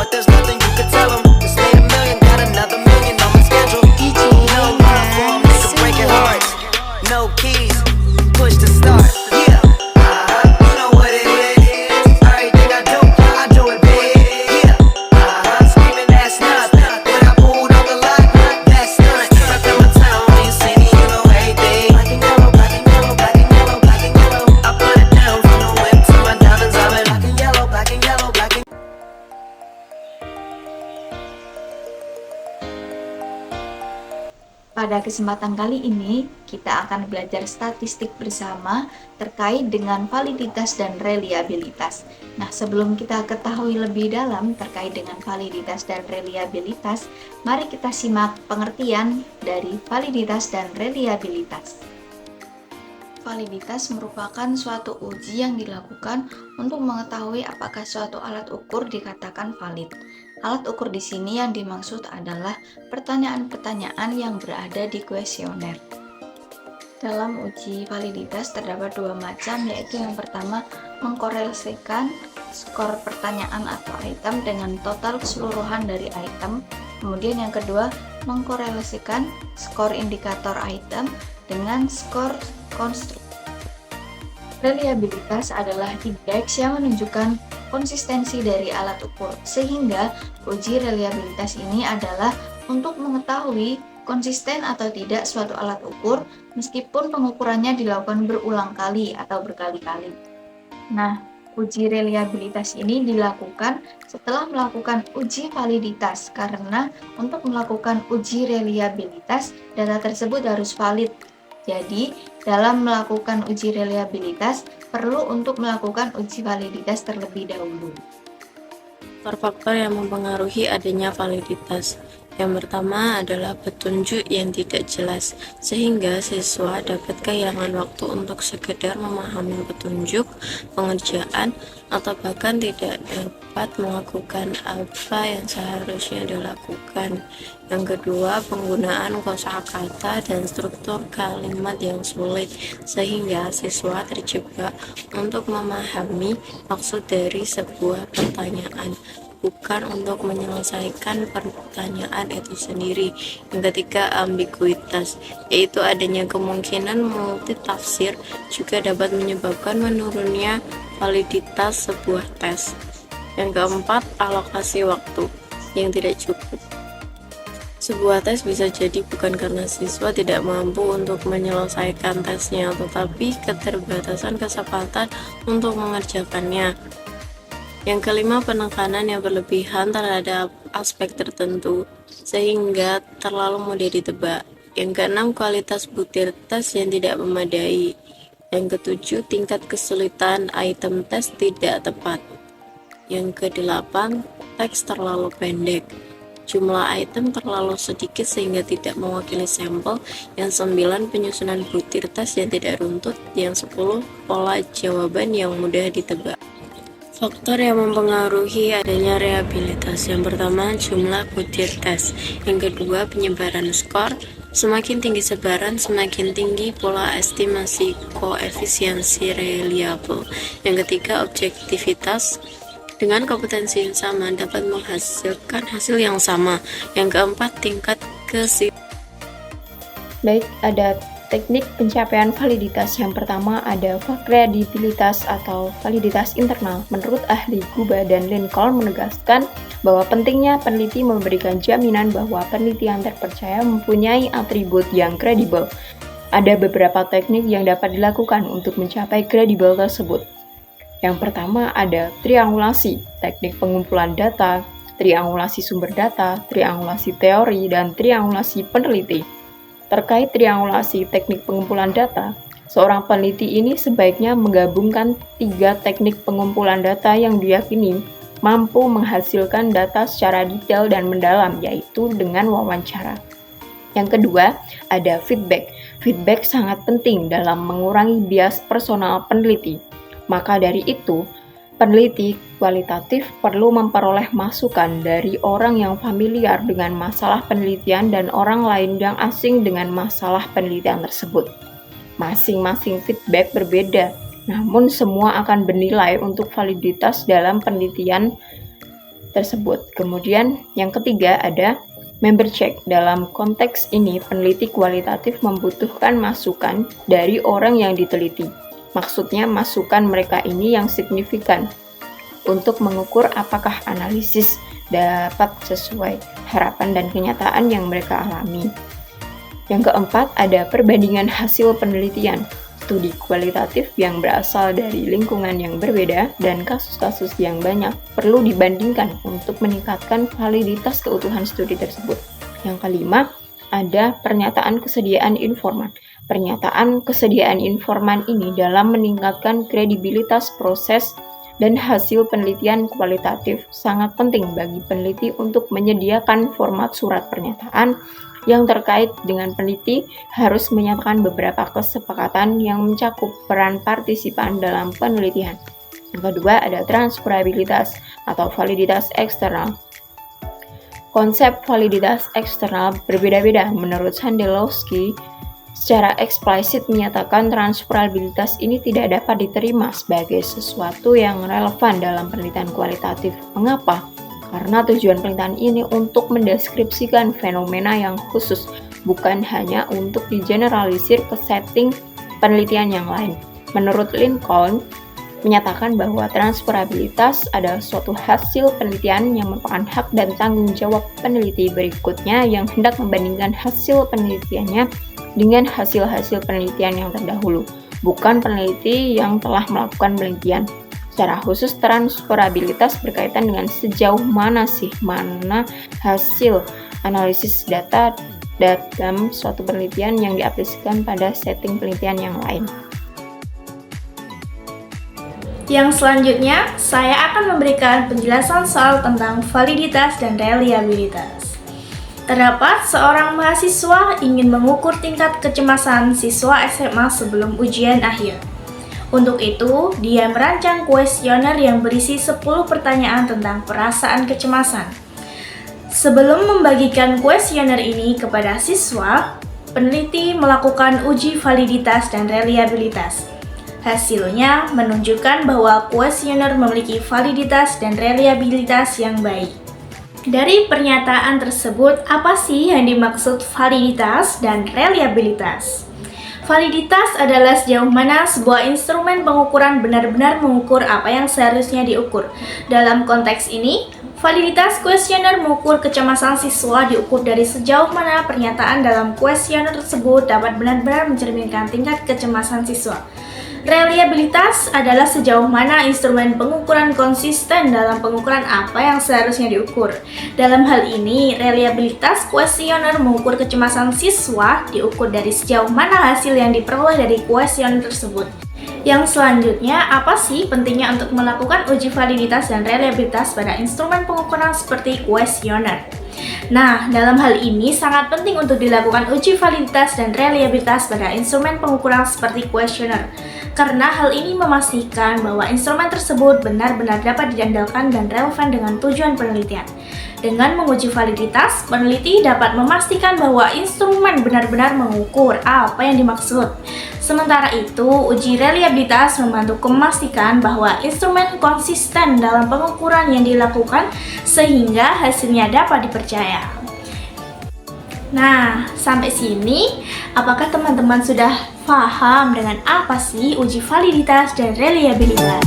but there's nothing you can tell them. Just made a million, got another million on my schedule. No love for 'em, they can break your heart. No keys, push to start. Yeah, you know what it is. Everything I do it big. Yeah, screaming that's nothing. When I pulled on the lot, that's nothing. Stuck in my town, when you see me, you know everything. Black and yellow, black and yellow, black and yellow, black and yellow. I put it down from the whip to my diamonds. I'm in black and yellow, black and yellow, black and. Pada kesempatan kali ini, kita akan belajar statistik bersama terkait dengan validitas dan reliabilitas. Nah, sebelum kita ketahui lebih dalam terkait dengan validitas dan reliabilitas, mari kita simak pengertian dari validitas dan reliabilitas. Validitas merupakan suatu uji yang dilakukan untuk mengetahui apakah suatu alat ukur dikatakan valid. Alat ukur di sini yang dimaksud adalah pertanyaan-pertanyaan yang berada di kuesioner. Dalam uji validitas terdapat dua macam, yaitu yang pertama mengkorelasikan skor pertanyaan atau item dengan total keseluruhan dari item. Kemudian yang kedua mengkorelasikan skor indikator item dengan skor konstruk. Reliabilitas adalah indeks yang menunjukkan konsistensi dari alat ukur, sehingga uji reliabilitas ini adalah untuk mengetahui konsisten atau tidak suatu alat ukur meskipun pengukurannya dilakukan berulang kali atau berkali-kali. Nah, uji reliabilitas ini dilakukan setelah melakukan uji validitas, karena untuk melakukan uji reliabilitas data tersebut harus valid. Jadi, dalam melakukan uji reliabilitas, perlu untuk melakukan uji validitas terlebih dahulu. Faktor-faktor yang mempengaruhi adanya validitas. Yang pertama adalah petunjuk yang tidak jelas, sehingga siswa dapat kehilangan waktu untuk sekedar memahami petunjuk, pengerjaan, atau bahkan tidak dapat melakukan apa yang seharusnya dilakukan. Yang kedua, penggunaan kosakata dan struktur kalimat yang sulit, sehingga siswa terjebak untuk memahami maksud dari sebuah pertanyaan, bukan untuk menyelesaikan pertanyaan itu sendiri. Yang ketiga, ambiguitas, yaitu adanya kemungkinan multitafsir juga dapat menyebabkan menurunnya validitas sebuah tes. Yang keempat, alokasi waktu yang tidak cukup. Sebuah tes bisa jadi bukan karena siswa tidak mampu untuk menyelesaikan tesnya, tetapi keterbatasan kesempatan untuk mengerjakannya. Yang kelima, penekanan yang berlebihan terhadap aspek tertentu, sehingga terlalu mudah ditebak. Yang keenam, kualitas butir tes yang tidak memadai. Yang ketujuh, tingkat kesulitan item tes tidak tepat. Yang kedelapan, teks terlalu pendek. Jumlah item terlalu sedikit sehingga tidak mewakili sampel. Yang 9, penyusunan butir tes yang tidak runtut. Yang 10, pola jawaban yang mudah ditebak. Faktor yang mempengaruhi adanya reliabilitas. Yang pertama, jumlah butir tes. Yang kedua, penyebaran skor. Semakin tinggi sebaran, semakin tinggi pola estimasi koefisiensi reliable. Yang ketiga, objektivitas. Dengan kompetensi yang sama dapat menghasilkan hasil yang sama. Yang keempat, tingkat Baik, ada teknik pencapaian validitas. Yang pertama ada kredibilitas atau validitas internal. Menurut ahli Guba dan Lincoln menegaskan bahwa pentingnya peneliti memberikan jaminan bahwa penelitian terpercaya mempunyai atribut yang kredibel. Ada beberapa teknik yang dapat dilakukan untuk mencapai kredibel tersebut. Yang pertama ada triangulasi, teknik pengumpulan data, triangulasi sumber data, triangulasi teori, dan triangulasi peneliti. Terkait triangulasi teknik pengumpulan data, seorang peneliti ini sebaiknya menggabungkan 3 teknik pengumpulan data yang diyakini mampu menghasilkan data secara detail dan mendalam, yaitu dengan wawancara. Yang kedua, ada feedback. Feedback sangat penting dalam mengurangi bias personal peneliti. Maka dari itu, peneliti kualitatif perlu memperoleh masukan dari orang yang familiar dengan masalah penelitian dan orang lain yang asing dengan masalah penelitian tersebut. Masing-masing feedback berbeda, namun semua akan bernilai untuk validitas dalam penelitian tersebut. Kemudian yang ketiga ada member check. Dalam konteks ini, peneliti kualitatif membutuhkan masukan dari orang yang diteliti. Maksudnya masukan mereka ini yang signifikan untuk mengukur apakah analisis dapat sesuai harapan dan kenyataan yang mereka alami. Yang keempat ada perbandingan hasil penelitian. Studi kualitatif yang berasal dari lingkungan yang berbeda dan kasus-kasus yang banyak perlu dibandingkan untuk meningkatkan validitas keutuhan studi tersebut. Yang kelima, ada pernyataan kesediaan informan. Pernyataan kesediaan informan ini dalam meningkatkan kredibilitas proses dan hasil penelitian kualitatif sangat penting bagi peneliti untuk menyediakan format surat pernyataan yang terkait dengan peneliti harus menyatakan beberapa kesepakatan yang mencakup peran partisipan dalam penelitian. Yang kedua ada transferabilitas atau validitas eksternal. Konsep validitas eksternal berbeda-beda. Menurut Sandelowski, secara eksplisit menyatakan transferabilitas ini tidak dapat diterima sebagai sesuatu yang relevan dalam penelitian kualitatif. Mengapa? Karena tujuan penelitian ini untuk mendeskripsikan fenomena yang khusus, bukan hanya untuk digeneralisir ke setting penelitian yang lain. Menurut Lincoln, menyatakan bahwa transferabilitas adalah suatu hasil penelitian yang merupakan hak dan tanggung jawab peneliti berikutnya yang hendak membandingkan hasil penelitiannya dengan hasil-hasil penelitian yang terdahulu, bukan peneliti yang telah melakukan penelitian. Secara khusus, transferabilitas berkaitan dengan sejauh mana hasil analisis data dalam suatu penelitian yang diaplikasikan pada setting penelitian yang lain. Yang selanjutnya, saya akan memberikan penjelasan soal tentang validitas dan reliabilitas. Terdapat seorang mahasiswa ingin mengukur tingkat kecemasan siswa SMA sebelum ujian akhir. Untuk itu, dia merancang kuesioner yang berisi 10 pertanyaan tentang perasaan kecemasan. Sebelum membagikan kuesioner ini kepada siswa, peneliti melakukan uji validitas dan reliabilitas. Hasilnya menunjukkan bahwa kuesioner memiliki validitas dan reliabilitas yang baik. Dari pernyataan tersebut, apa sih yang dimaksud validitas dan reliabilitas? Validitas adalah sejauh mana sebuah instrumen pengukuran benar-benar mengukur apa yang seharusnya diukur. Dalam konteks ini, validitas kuesioner mengukur kecemasan siswa diukur dari sejauh mana pernyataan dalam kuesioner tersebut dapat benar-benar mencerminkan tingkat kecemasan siswa. Reliabilitas adalah sejauh mana instrumen pengukuran konsisten dalam pengukuran apa yang seharusnya diukur. Dalam hal ini, reliabilitas kuesioner mengukur kecemasan siswa diukur dari sejauh mana hasil yang diperoleh dari kuesioner tersebut. Yang selanjutnya, apa sih pentingnya untuk melakukan uji validitas dan reliabilitas pada instrumen pengukuran seperti kuesioner? Nah, dalam hal ini sangat penting untuk dilakukan uji validitas dan reliabilitas pada instrumen pengukuran seperti kuesioner, karena hal ini memastikan bahwa instrumen tersebut benar-benar dapat diandalkan dan relevan dengan tujuan penelitian. Dengan menguji validitas, peneliti dapat memastikan bahwa instrumen benar-benar mengukur apa yang dimaksud. Sementara itu, uji reliabilitas membantu memastikan bahwa instrumen konsisten dalam pengukuran yang dilakukan sehingga hasilnya dapat dipercaya. Nah, sampai sini, apakah teman-teman sudah paham dengan apa sih uji validitas dan reliabilitas?